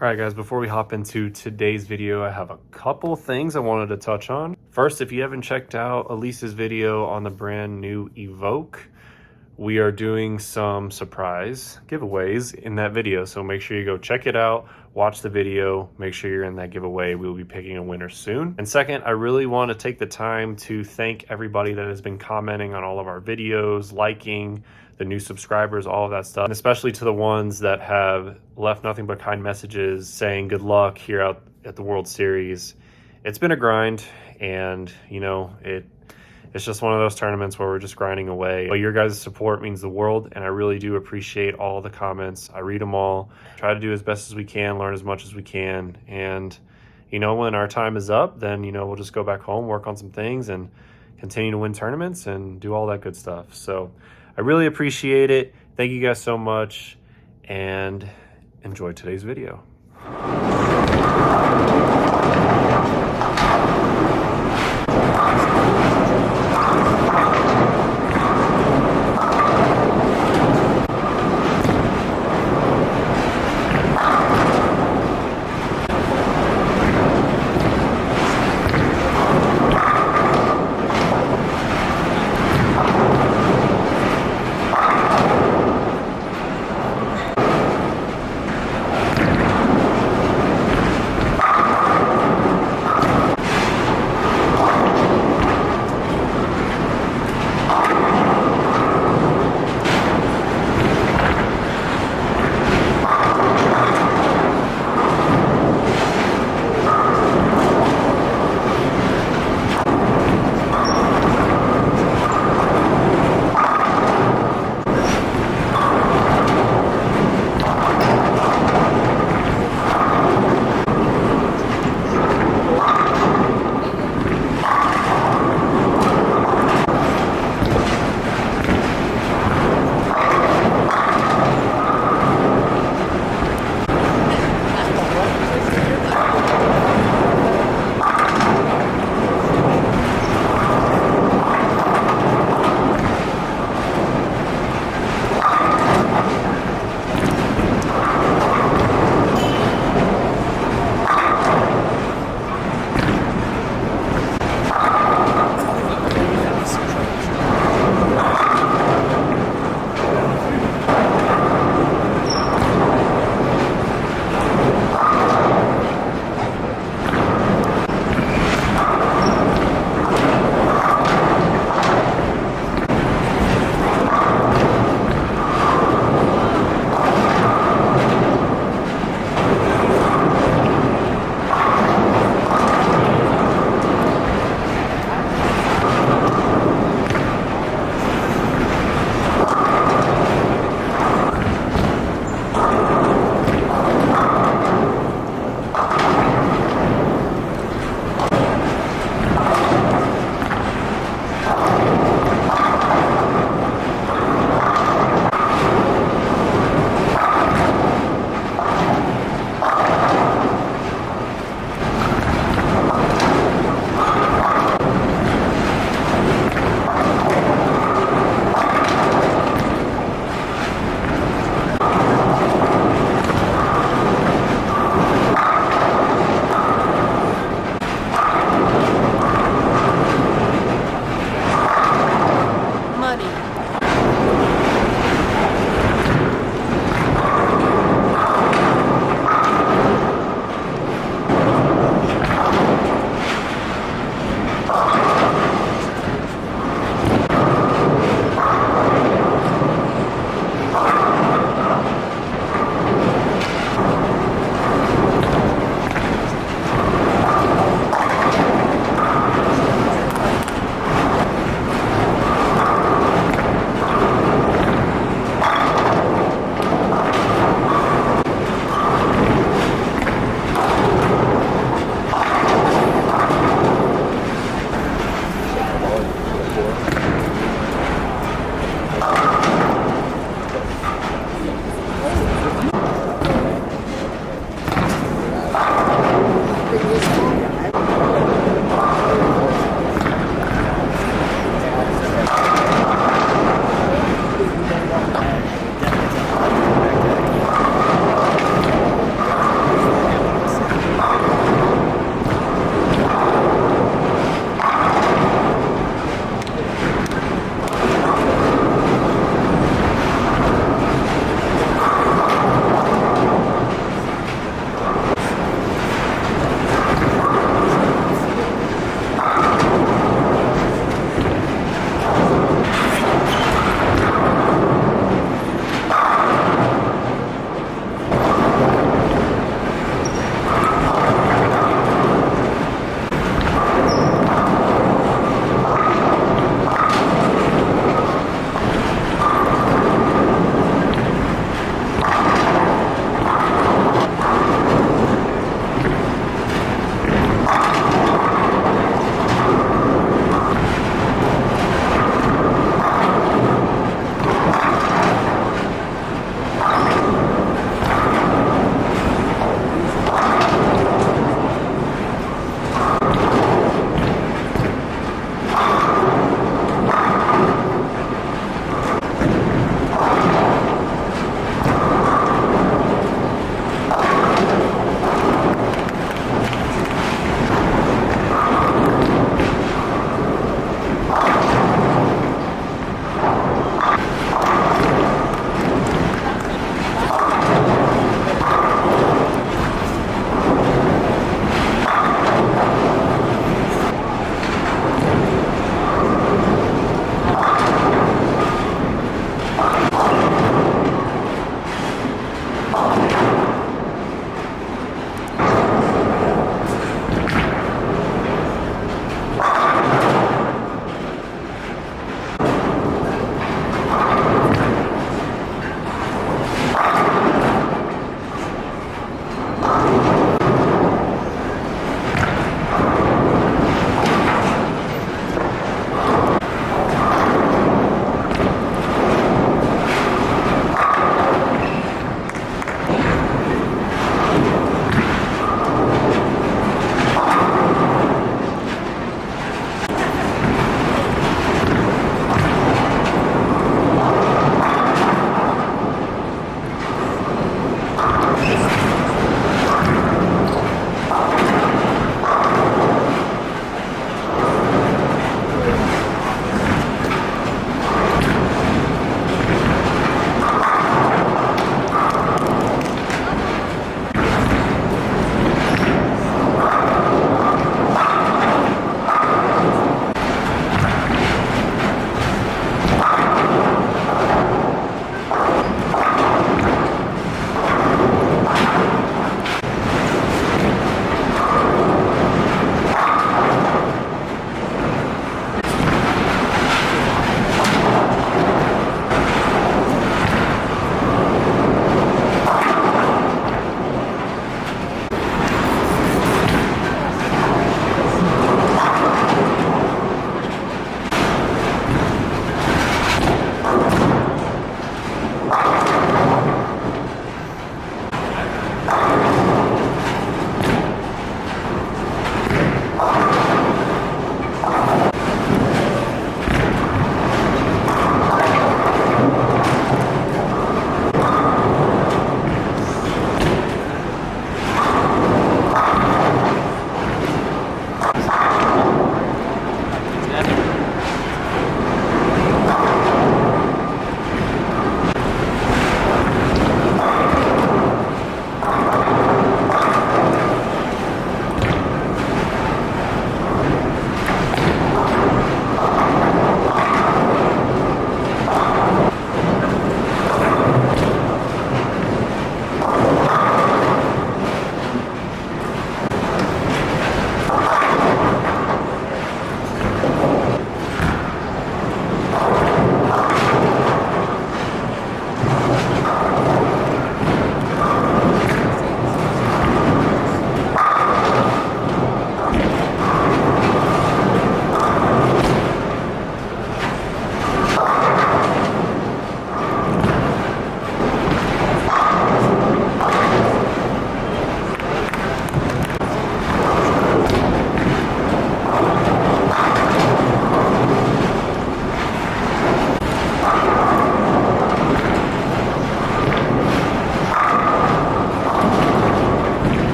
All right, guys, before we hop into today's video, I have a couple things I wanted to touch on. First, if you haven't checked out Elise's video on the brand new Evoke, we are doing some surprise giveaways in that video. So make sure you go check it out, watch the video, make sure you're in that giveaway. We will be picking a winner soon. And second, I really want to take the time to thank everybody that has been commenting on all of our videos, liking, the new subscribers, all of that stuff, and especially to the ones that have left nothing but kind messages saying good luck here out at the World Series. It's been a grind, and you know, it's just one of those tournaments where we're just grinding away. But your guys' support means the world, and I really do appreciate all the comments. I read them all, try to do as best as we can, learn as much as we can, and you know, when our time is up, then you know, we'll just go back home, work on some things, and continue to win tournaments and do all that good stuff. So I really appreciate it. Thank you guys so much, and enjoy today's video.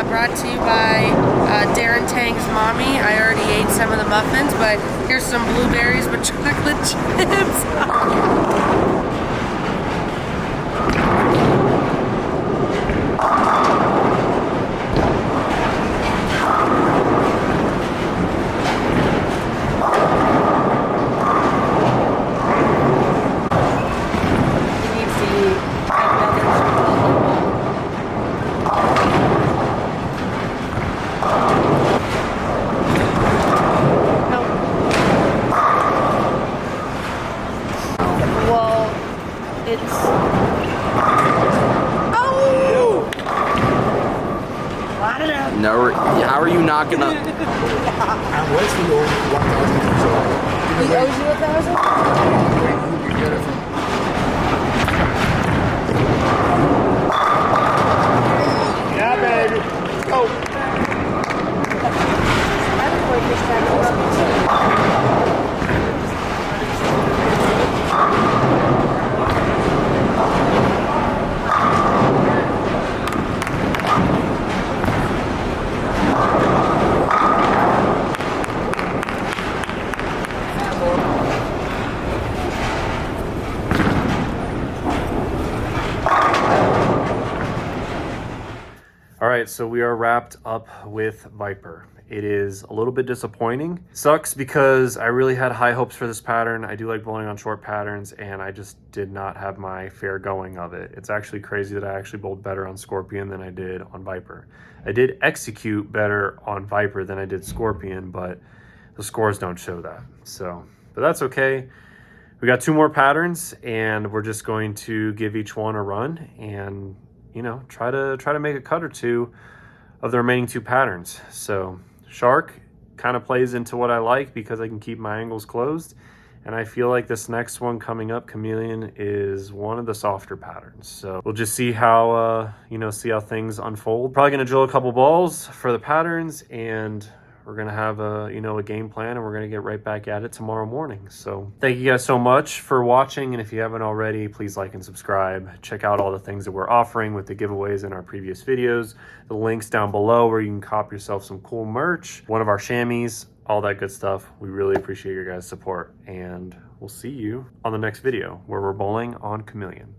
brought to you by Darren Tang's mommy. I already ate some of the muffins, but here's some blueberries with chocolate chips. No, how are you not gonna? And what's the old 1,000 years old? He owes you 1,000? Where you get it from? Yeah, baby. Go. I don't know if this time will love me too. All right, so we are wrapped up with Viper. It is a little bit disappointing. Sucks because I really had high hopes for this pattern. I do like bowling on short patterns, and I just did not have my fair going of it. It's actually crazy that I actually bowled better on Scorpion than I did on Viper. I did execute better on Viper than I did Scorpion, but the scores don't show that. But that's okay. We got 2 more patterns, and we're just going to give each one a run and, you know, try to make a cut or 2 of the remaining 2 patterns. So Shark kind of plays into what I like because I can keep my angles closed. And I feel like this next one coming up, Chameleon, is one of the softer patterns. So we'll just see how, see how things unfold. Probably gonna drill a couple balls for the patterns, and we're gonna have a game plan, and we're gonna get right back at it tomorrow morning. So thank you guys so much for watching, and if you haven't already, please like and subscribe. Check out all the things that we're offering with the giveaways in our previous videos. The links down below where you can cop yourself some cool merch, one of our chamois, all that good stuff. We really appreciate your guys' support, and we'll see you on the next video where we're bowling on Chameleon.